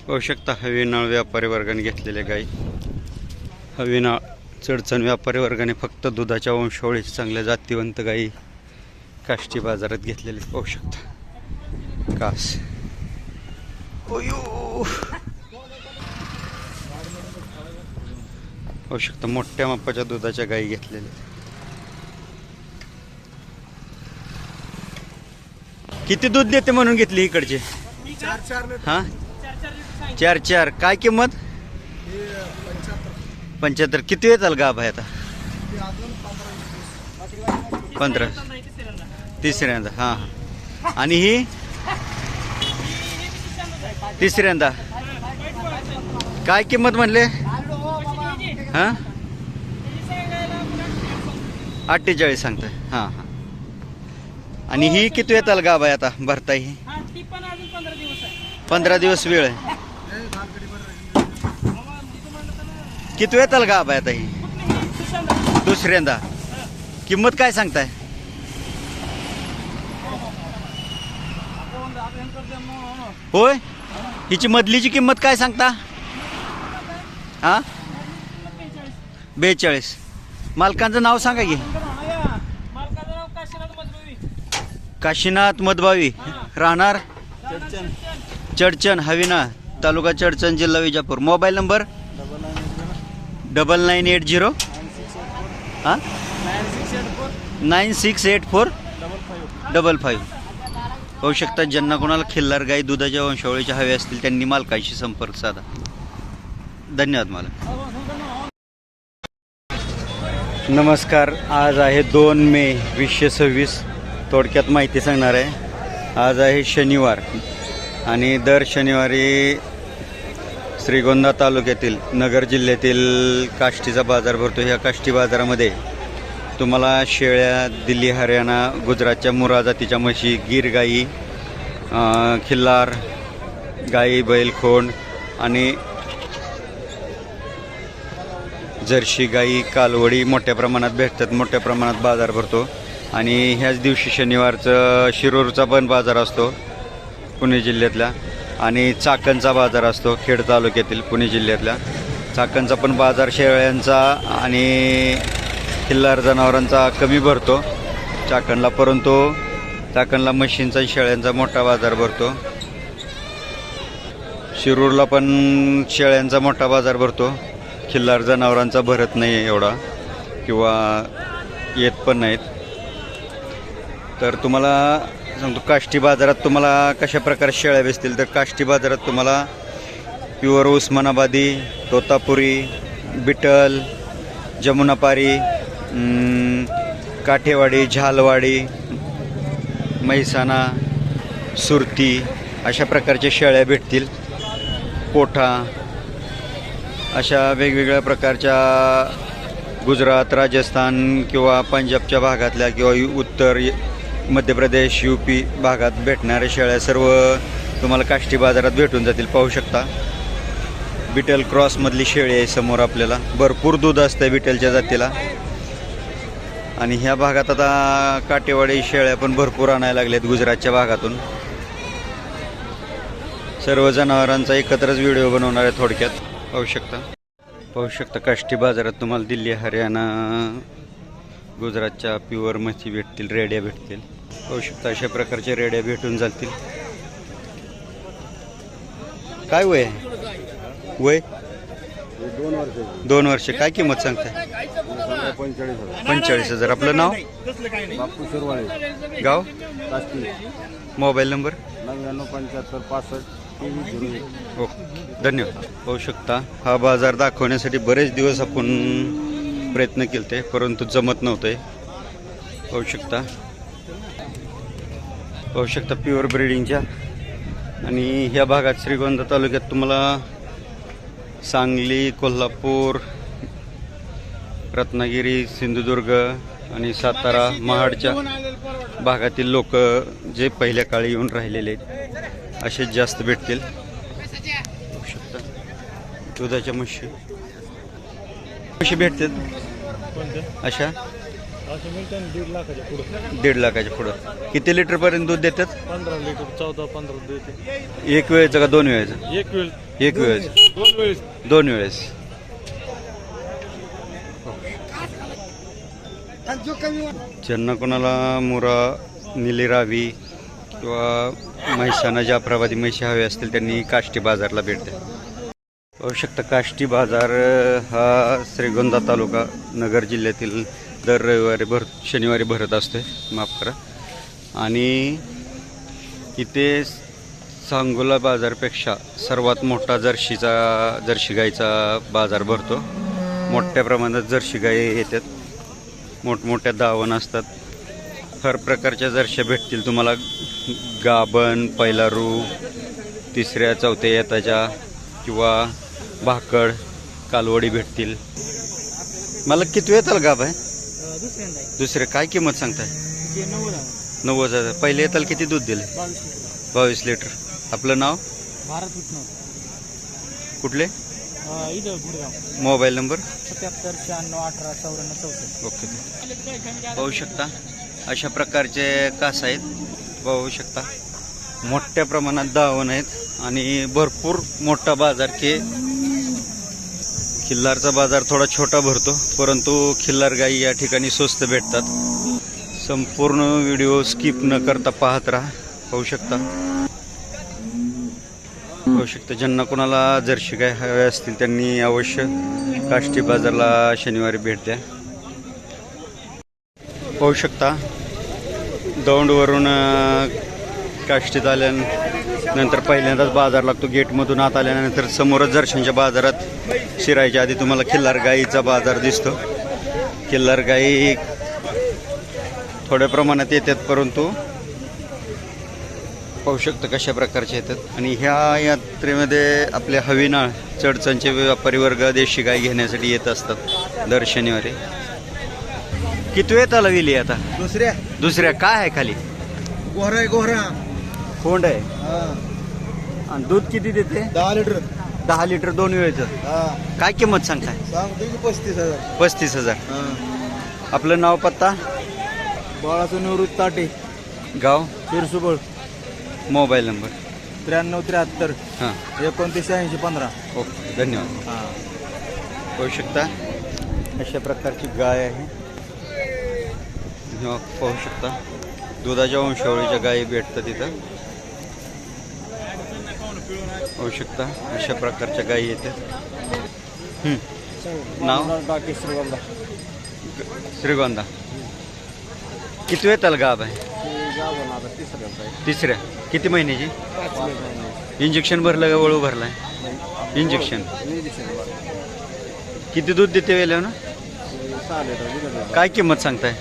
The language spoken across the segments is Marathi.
पाहू शकता हवेनाळ व्यापारी वर्गाने घेतलेल्या गाई. हवेनाळ चडचण व्यापारी वर्गाने फक्त दुधाच्या वंशावळीच्या चांगल्या जातीवंत गाई काष्टी बाजारात घेतलेले पाहू शकता. कास पाहू शकता मोठ्या मापाच्या दुधाच्या गाई घेतलेल्या. किती दूध देते म्हणून घेतली इकडचे? हा 4 काय किंमत? 75. किती येताल गाभ आहे आता? 15 तिसऱ्यांदा. हां हां. आणि ही तिसऱ्यांदा काय किंमत म्हणले? हां 48 सांगताय. हां हां. आणि ही किती येताल गाभ आहे आता भरता? ही 15 दिवस वेळ आहे. किती येताल गाभ आहे आता? ही दुसऱ्यांदा. किंमत काय सांगताय? होय. हिची मधलीची किंमत काय सांगता? हा 42. मालकांचं नाव सांगा की. काशीनाथ मधबावी. राहणार चडचण हवेनाळ तालुका चडचण जिल्हा विजापूर. मोबाईल नंबर 9980 हां 968455. होऊ शकतात. ज्यांना कोणाला खिल्लार गाई दुधाच्या वंशावळीच्या हवे असतील त्यांनी मालकाशी संपर्क साधा. धन्यवाद. मला नमस्कार. आज आहे 2 मे 2026. थोडक्यात माहिती सांगणार आहे. आज आहे शनिवार आणि दर शनिवारी श्रीगोंदा तालुक्यातील नगर जिल्ह्यातील काष्टीचा बाजार भरतो. ह्या काष्टी बाजारामध्ये तुम्हाला शेळ्या, दिल्ली, हरियाणा, गुजरातच्या मुरा जातीच्या म्हशी, गीर गाई, खिल्लार गाई, बैल, खोंड आणि जर्सी गाई, कालवडी मोठ्या प्रमाणात भेटतात. मोठ्या प्रमाणात बाजार भरतो. आणि ह्याच दिवशी शनिवारचं शिरूरचा पण बाजार असतो पुणे जिल्ह्यातला. आणि चाकणचा बाजार असतो खेड तालुक्यातील पुणे जिल्ह्यातल्या. चाकणचा पण बाजार शेळ्यांचा आणि खिल्लार जनावरांचा कमी भरतो चाकणला, परंतु चाकणला म्हशींचा शेळ्यांचा मोठा बाजार भरतो. शिरूरला पण शेळ्यांचा मोठा बाजार भरतो. खिल्लार जनावरांचा भरत नाही एवढा किंवा येत पण नाहीत. तर तुम्हाला सांगतो काष्टी बाजारात तुम्हाला कशा प्रकारे शेळ्या भेटतील. तर काष्टी बाजारात तुम्हाला प्युअर उस्मानाबादी, तोतापुरी, बिटल, जमुनापारी, काठेवाडी, झालवाडी, म्हैसाणा, सुरती अशा प्रकारच्या शेळ्या भेटतील. कोठा अशा वेगवेगळ्या प्रकारच्या गुजरात, राजस्थान किंवा पंजाबच्या भागातल्या किंवा उत्तर मध्य प्रदेश, UP भागात भेटणाऱ्या शेळ्या सर्व तुम्हाला काष्टी बाजारात भेटून जातील. पाहू शकता बिटल क्रॉसमधली शेळी आहे समोर आपल्याला. भरपूर दूध असतं बिटलच्या जातीला. आणि ह्या भागात आता काटेवाडी शेळ्या पण भरपूर आणायला लागल्यात गुजरातच्या भागातून. सर्व जनावरांचा एकत्रच व्हिडिओ बनवणार आहे थोडक्यात. पाहू शकता काष्टी बाजारात तुम्हाला दिल्ली, हरियाणा, गुजरातच्या प्युअर म्हशी भेटतील, रेड्या भेटतील. पाहू शकता अशा प्रकारच्या रेड्या भेटून जातील. काय वय आहे? वय 2 वर्ष. काय किंमत सांगताय? 45,000. आपलं नाव? बापू शिरवाळे, गाव? काष्टी. Mobile number? 997565. ओके धन्यवाद. पाहू शकता हा बाजार दाखवण्यासाठी बरेच दिवस आपण प्रयत्न केले परंतु जमत नव्हते. पाहू शकता प्युअर ब्रीडिंगच्या. आणि ह्या भागात श्रीगोंदा तालुक्यात तुम्हाला सांगली, कोल्हापूर, रत्नागिरी, सिंधुदुर्ग आणि सातारा, महाडच्या भागातील लोक जे पहिल्या काळी येऊन राहिलेले आहेत असेच जास्त भेटतील. पाहू शकता दुधाच्या म्हशी भेटतात अशा 1.5 लाखाच्या पुढं. किती लिटर पर्यंत दूध देतात? 15 लिटर 14-15 देते. एक वेळेचं का 2 वेळेचं? एक वेळ एक वेळेस 2 वेळेस. 2 वेळेस. ज्यांना कोणाला मुरा निली रावी किंवा म्हैसाना जाफराबादी म्हैशी हवे असतील त्यांनी काष्टी बाजारला भेट द्या. पाहू शकता काष्टी बाजार हा श्रीगोंदा तालुका नगर जिल्ह्यातील दर रविवारी शनिवारी भरत असते, माफ करा. आणि इथे सांगोला बाजारपेक्षा सर्वात मोठा जर्सी गाईचा बाजार भरतो. मोठ्या प्रमाणात जर्सी गाई येतात, मोठमोठ्या दावण असतात. हर प्रकारच्या जर्श्या भेटतील तुम्हाला. गाभण, पैलारू, तिसऱ्या चौथ्या येताच्या किंवा भाकड, कालवडी भेटतील. मला किती येताल गाभ आहे? दुसरे काय किंमत सांगताय? 90,000. पहिले येताल किती दूध दिले? 22 लिटर. आपलं नाव? कुठले? Mobile number? 77 96 18 94 64. ओके. पाहू शकता अशा प्रकारचे कास आहेत. पाहू शकता मोठ्या प्रमाणात दावण आहेत आणि भरपूर मोठा बाजार के खिल्लारचा बाजार थोडा छोटा भरतो, परंतु खिल्लार गाई या ठिकाणी स्वस्त भेटतात. संपूर्ण व्हिडिओ स्किप न करता पाहत राहा. पाहू शकता ज्यांना कोणाला जर्सी गाय हवे असतील त्यांनी अवश्य काष्टी बाजारला शनिवारी भेट द्या. पाहू शकता दौंडवरून काष्टीत आल्यानंतर पहिल्यांदाच बाजार लागतो. गेटमधून आत आल्यानंतर समोरच जर्शांच्या बाजारात शिरायच्या आधी तुम्हाला खिल्लार गाईचा बाजार दिसतो. खिल्लार गाई थोड्या प्रमाणात येतात, परंतु पाहू शकता कशा प्रकारचे येतात. आणि ह्या यात्रेमध्ये आपले हवीनाळ चडचणचे व्यापारी वर्ग देशी गाय घेण्यासाठी येत असतात दर शनिवारी. किती वेळ आला विली आता? दुसऱ्या काय आहे खाली? गोहरा कोंड आहे. आणि दूध किती देते? 10 लिटर. 10 लिटर 2 वेळेचं. काय किंमत सांगताय? सांगतो की 35,000. 35,000. आपलं नाव पत्ता? बाळाचं निवृत्त ताटे, गाव? शिरसुबळ. Mobile number? 93 73 हां. 29 80 15. ओके, धन्यवाद. पाहू शकता अशा प्रकारची गाय आहे. पाहू शकता दुधाच्या वंशावळीच्या गायी भेटतात तिथं. पाहू शकता अशा प्रकारच्या गायी येतात. नाव? श्रीगोंदा. किती वेळ त्याला गाभ आहे? तिसऱ्या. किती महिन्याची? इंजेक्शन भरलं का वळू भरलाय? इंजेक्शन. किती दूध देते वेळेला ना? 6 लिटर. काय किंमत सांगताय?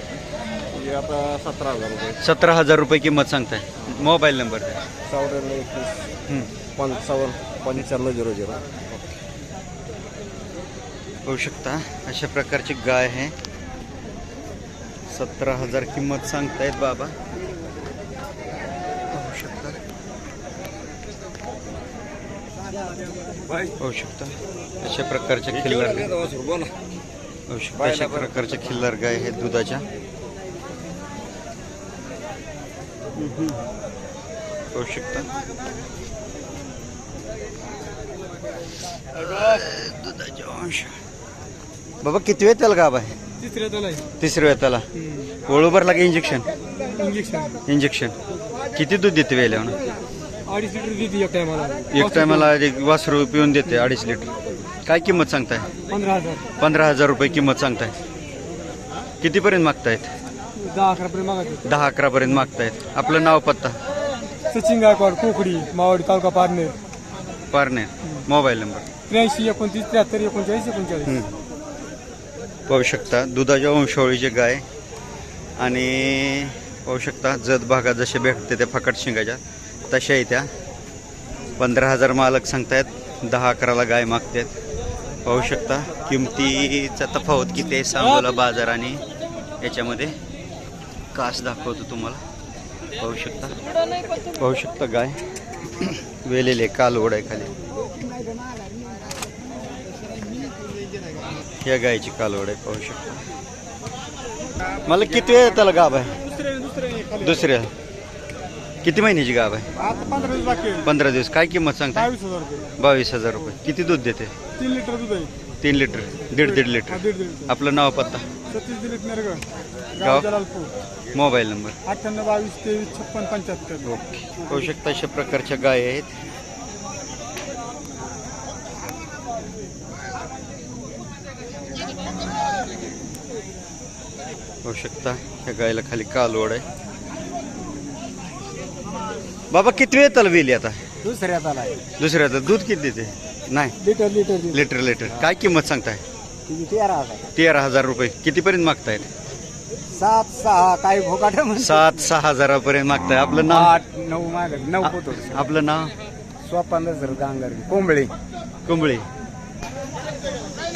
आता 17,000 रुपये. 17,000 रुपये किंमत सांगताय. मोबाईल नंबर द्या. 54 55 55 00. होऊ शकता अशा प्रकारची गाय आहे. 17,000 किंमत सांगतायत बाबा. होऊ शकता अशा प्रकारच्या खिल्लार गाय. होऊ शकता अशा प्रकारच्या खिल्लार गाय आहेत दुधाच्या. होऊ शकता दुधाच्या अंश. बाबा किती वेळ त्याला गाभ आहे? तिसऱ्या वेळ त्याला. वळू भरला का? इंजेक्शन. किती दूध देते वेळेला? 2.5 लिटर देते एक टायमाला. एक टायमाला वासरू पिऊन देते 2.5 लिटर. काय किंमत सांगताय? 15,000. 15,000 रुपये किंमत सांगताय. कितीपर्यंत मागतायत? 10-11 पर्यंत मागायचे. 10-11 पर्यंत मागतायत. आपलं नाव पत्ता? सचिन गायकवाड, कोकडी, मावडी तालुका पारनेर. Mobile number? 83 29 73 39 39. पाहू शकता दुधाच्या वंशावळीचे गाय. आणि पाहू शकता जत भागात जसे भेटते त्या फकट शिंगाच्या तशा आहे त्या. 15,000 मालक सांगतायत. 10-11ला गाय मागतात. पाहू शकता किमतीचा तफावत किती आहे सांगोला बाजार आणि याच्यामध्ये. कास दाखवतो तुम्हाला. पाहू शकता गाय वेलेले कालवड आहे खाली. या गायची कालवड आहे. पाहू शकता. मला किती वेळ त्याला गाभ आहे? दुसऱ्या. किती महिन्याची गाव आहे? आता 15 दिवस बाकी आहे. 15 दिवस. काय किंमत सांगताय? 22,000 रुपये 22,000 रुपये. किती दूध देते? 3 लिटर दूध आहे. 3 लिटर, दीड हा, लिटर. 1.5 आपलं नाव पत्ता सतीश दिलीप नेरगड, गाव? गाव जलालपूर, मोबाईल नंबर. 98 22 23 56 75. ओके. पाहू शकता अशा प्रकारच्या गाय आहेत. पाहू शकता ह्या गायला खाली कालवड आहे. बाबा किती वेळ त्याला वेली आता? दुसऱ्यात आला दुसऱ्याचं दूध किती देते? नाही, लिटर लिटर लिटर लिटर. काय किंमत सांगताय? 13,000 13,000 रुपये. कितीपर्यंत मागतायत? 7 6 काही भोकाट 7-6 हजारापर्यंत मागताय. आपलं नाव? 8 9 माग 9 पोतो आपलं नाव? Swapan sir Gangar Kombale. Kumbali.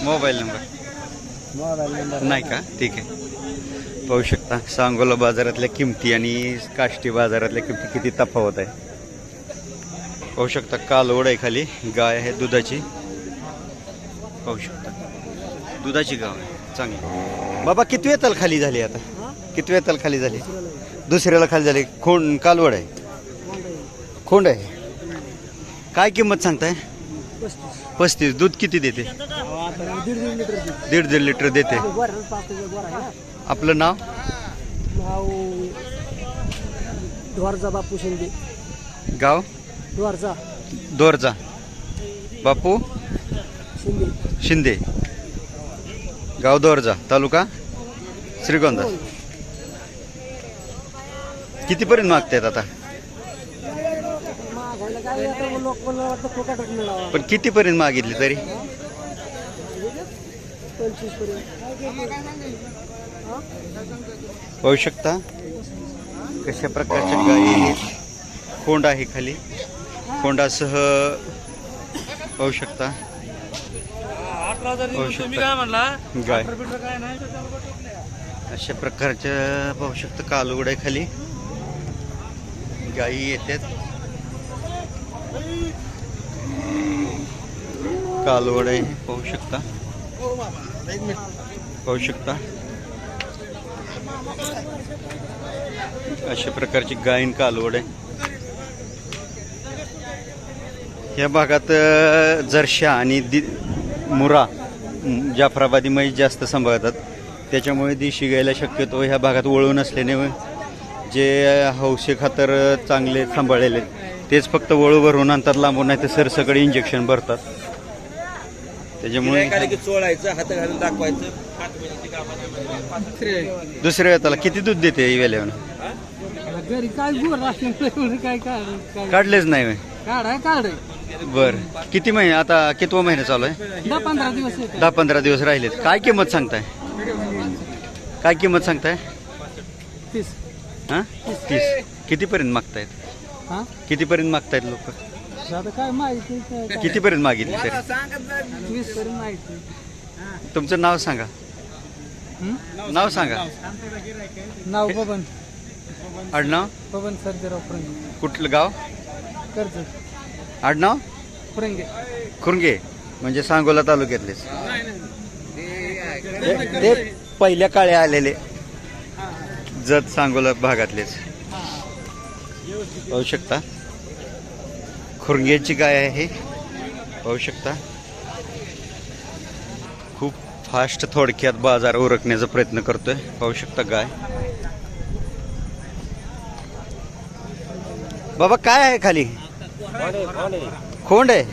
Mobile number mobile number नाही का? ठीक आहे. पाहू शकता सांगोला बाजारातल्या किमती आणि काष्टी बाजारातल्या किमती किती तफावत आहे. पाहू शकता कालवड आहे खाली. गाय आहे दुधाची. पाहू शकता दुधाची गाव आहे चांगली. बाबा किती वेताल खाली झाली आता? किती वेताल खाली झाली? दुसऱ्याला खाली झाली. खोंड कालवड आहे. खोंड आहे. काय किंमत सांगताय? 35. दूध किती देते? 1.5 लिटर देते. आपलं नाव? द्वारचा बापू शिंदे. गाव? द्वारचा दोरजा. बापू शिंदे. शिंदे. गाव दोरजा, तालुका श्रीगोंदा. कितीपर्यंत मागतायत आता? पण कितीपर्यंत मागितली तरी? 25 पर्यंत. पाहू शकता कशा प्रकारच्या गायी आहेत. खोंड आहे खाली. खोंडासह पाहू शकता. पाहू शकता गाय अशा प्रकारच्या. पाहू शकता कालवड आहे खाली. गायी येतात. कालवड आहे पाहू शकता. पाहू शकता अशा प्रकारची गायीन कालवड आहे. या भागात जर्शा आणि मुरा जाफराबादी म्हैस जास्त सांभाळतात. त्याच्यामुळे देशी गायला शक्यतो ह्या भागात वळू नसल्याने जे हौसे खातर चांगले सांभाळलेले तेच फक्त वळू भरून आणतात लांबून. नाही तर सरसकट इंजेक्शन भरतात. त्याच्यामुळे चोळायचं हात घालून दाखवायचं. दुसऱ्या वेळेला किती दूध देते वेल्यावर? घरी काय बोल काय काय काढलेच नाही व्हय? काढ बर. किती महिने आता? कितवा महिना चालू आहे? 10-15 दिवस 10-15 दिवस राहिलेत. काय किंमत सांगताय? काय किंमत सांगताय? 30. हां 30. कितीपर्यंत मागतायत? हा कितीपर्यंत मागतायत लोक? आता काय माहिती कितीपर्यंत मागितली तरी? 20 पर्यंत माहिती. तुमचं नाव सांगा. नाव सांगा. नाव बबन. आडनाव? बबन सर्जेराव फुरंगे. कुठलं गाव? कर्ज आडनाव? फुरंगे. खुर्गे म्हणजे सांगोला तालुक्यातलेच. ते पहिल्या काळे आलेले जत सांगोला भागातलेच. पाहू शकता खुर्ग्याची गाय आहे. पाहू शकता खूप फास्ट थोडक्यात बाजार उरकण्याचा प्रयत्न करतोय. पाहू शकता गाय. बाबा काय आहे खाली? खोंड आहे.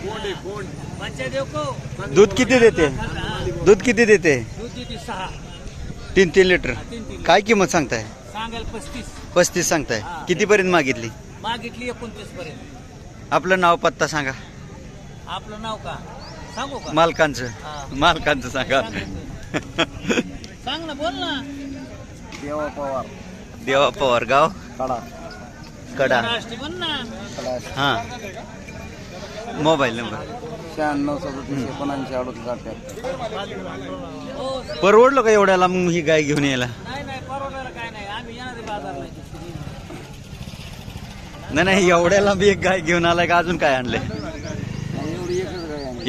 दूध किती देते? दूध किती देते? 3 लिटर. काय किंमत सांगताय? 35 सांगताय. कितीपर्यंत मागितली? 29 पर्यंत. आपलं नाव पत्ता सांगा. आपलं नाव का सांगू का? मालकांचं सांगा. सांग ना, बोल ना. देवा पवार. देवा पवार. गाव? कडा. कडा. महाराष्ट्री बोल ना. हां. Mobile number? 96 परवडलं का एवढ्याला मग ही गाय घेऊन यायला? नाही परवडायला काय नाही. आम्ही येणार बाजारला. नाही एवढ्याला बी एक गाय घेऊन आलाय का अजून काय आणलंय?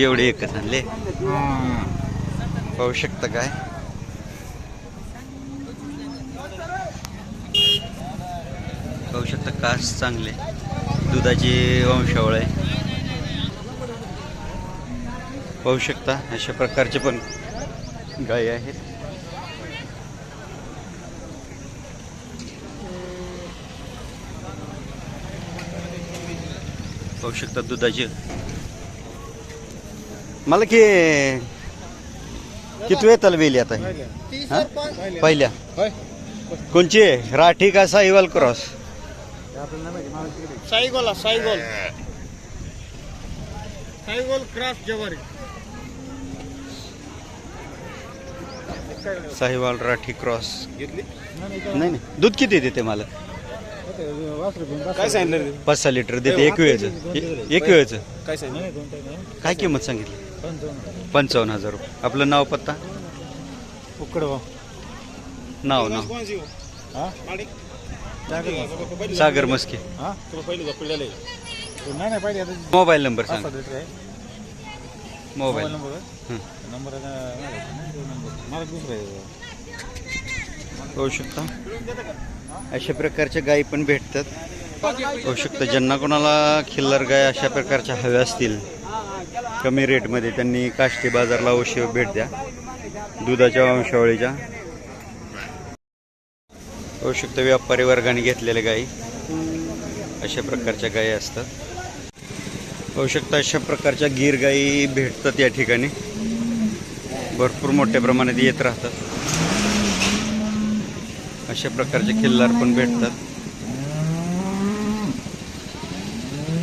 एवढी एकच आणले. पाहू शकता काय. पाहू शकता कास चांगले, दुधाची वंशावळ आहे. पाहू शकता अशा प्रकारचे पण गायी आहेत. पाहू शकता दुधाची. मला किती वेळ तलवेली आता हा? पहिल्या कोणची आहे? राठी का साईवाल क्रॉस? साईगोल क्रॉस जवारी. साहिवाल राठी क्रॉस नाही. दूध किती देते मला? काय सांगितलं 5-6 लिटर देते एक वेळेचं. काय सांगितलं? काय किंमत सांगितली? 55,000 रुपये. आपलं नाव पत्ता? नाव सागर मस्के. मोबाईल नंबर सांग. मोबाईल होऊ शकता अशा प्रकारच्या गायी पण भेटतात. होऊ शकतं ज्यांना कोणाला खिल्लार गाय अशा प्रकारच्या हव्या असतील कमी रेटमध्ये त्यांनी काष्टी बाजारला अवश्य भेट द्या. दुधाच्या वंशावळीच्या होऊ शकतं व्यापारी वर्गाने घेतलेल्या गायी अशा प्रकारच्या गायी असतात. होऊ शकतं अशा प्रकारच्या गीर गायी भेटतात या ठिकाणी. भरपूर मोठ्या प्रमाणात येत राहतात. अशा प्रकारचे खिल्लार पण भेटतात.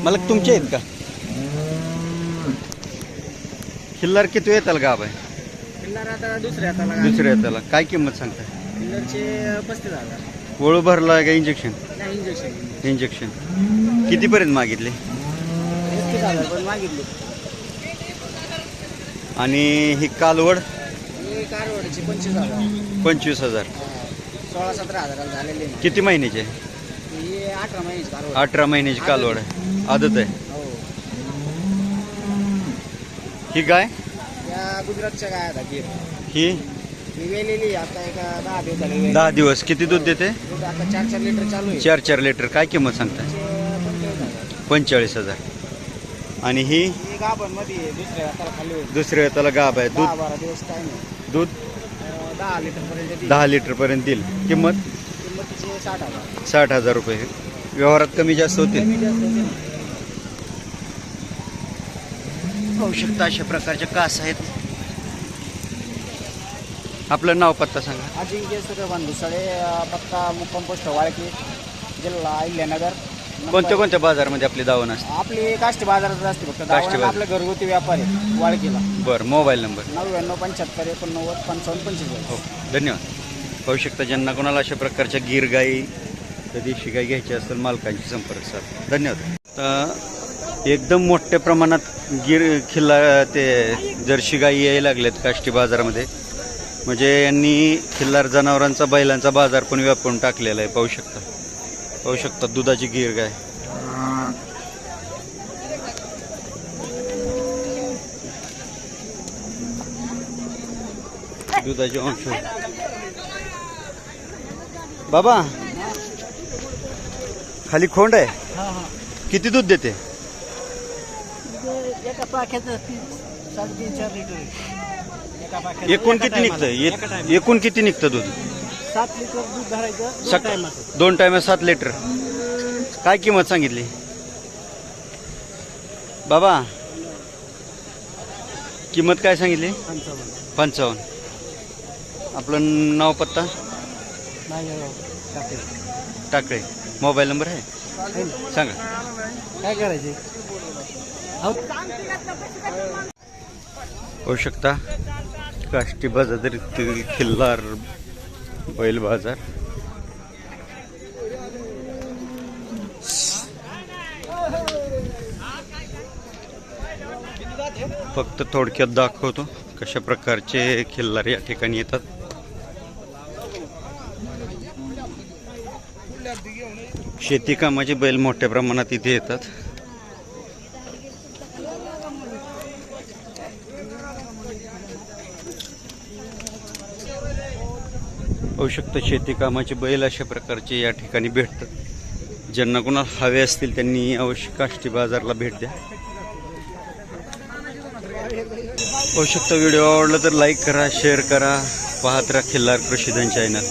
मला तुमचे आहेत का खिल्लार? किती येताल गाब आहे? आता दुसऱ्या दुसऱ्या येताला काय किंमत सांगताय? 35,000 वळू भरला का इंजेक्शन? इंजेक्शन इंजेक्शन कितीपर्यंत मागितले? 35,000 पण मागितले. आणि ही कालवड? कारवडची 25,000. 25,000. 16-17 हजाराला झालेले. किती महिन्याचे? हे 18 महिन्याची कारवड. 18 महिन्याची कालवड आहे. आदत आहे. हो. ही गाय? या गुजरातच्या गाय आता गीर. ही ही वेलेली आता एका 10 दिवस झाले. 10 दिवस. किती दूध देते? दूध आता 4-4 लिटर चालू आहे. 4 लिटर. काय किंमत सांगताय? 45,000. आणि ही गाभण मध्ये दुसऱ्या हाताला खाली होईल. दुसऱ्या हाताला गाभ आहे. दूध 12 दिवस काय नाही. दूध 10 लिटर पर्यंत. 10 लिटर पर्यंत देईल. किंमत किंमतीचे 60,000. 60,000 रुपये. व्यवहारात कमी जास्त होतील. कमी जास्त होते ना. पाहू शकता अशा प्रकारचे कास आहेत. आपलं नाव पत्ता सांगा. अजिंक्य सूर्यभान भुसाळे, पत्ता मुक्काम पोस्ट वाळकी, जिल्हा अहिल्यानगर. कोणत्या बाजारमध्ये आपली दावण असते? आपली काष्टी बाजारात असते फक्त. काष्टी बाजार. आपलं घरगुती व्यापार आहे वाळकीला. बरं. Mobile number? 99-75-89-55-45. हो धन्यवाद. पाहू शकता ज्यांना कोणाला अशा प्रकारच्या गीर गाई कधी शिकाय घ्यायची असेल मालकांशी संपर्क साधा. धन्यवाद. तर एकदम मोठ्या प्रमाणात गीर खिल्लार ते जर्सी गाई यायला लागल्यात काष्टी बाजारामध्ये. म्हणजे यांनी खिल्लार जनावरांचा बैलांचा बाजार पण व्यापून टाकलेला आहे. पाहू शकता दुधाची गीर गाय. दुधाची अंश. बाबा खाली खोंड आहे. किती दूध देते? एका पाख्याचं 3.5-4 लिटर. एकूण किती निघतं? एकूण किती निघतं दूध? 7 लिटर दूध धरायचं. 2 टायमात 7 लिटर. काय किंमत सांगितली बाबा? किंमत काय सांगितली? 55. आपलं नाव पत्ता? टाकळे. मोबाईल नंबर आहे सांगा. काय करायचे? होऊ शकता काष्टी बाजारातील खिल्लार बैल बाजार. फक्त थोडक्यात दाखवतो कशा प्रकारचे खिल्लार या ठिकाणी येतात. शेती कामाचे बैल मोठ्या प्रमाणात इथे येतात. होऊ शकतं शेती कामाचे बैल अशा प्रकारचे या ठिकाणी भेटतात. ज्यांना कोणाला हवे असतील त्यांनी अवश्य काष्टी बाजारला भेट द्या. होऊ शकतं व्हिडिओ आवडला तर लाईक करा, शेअर करा. पाहत राहा खिल्लार कृषीधन चॅनल.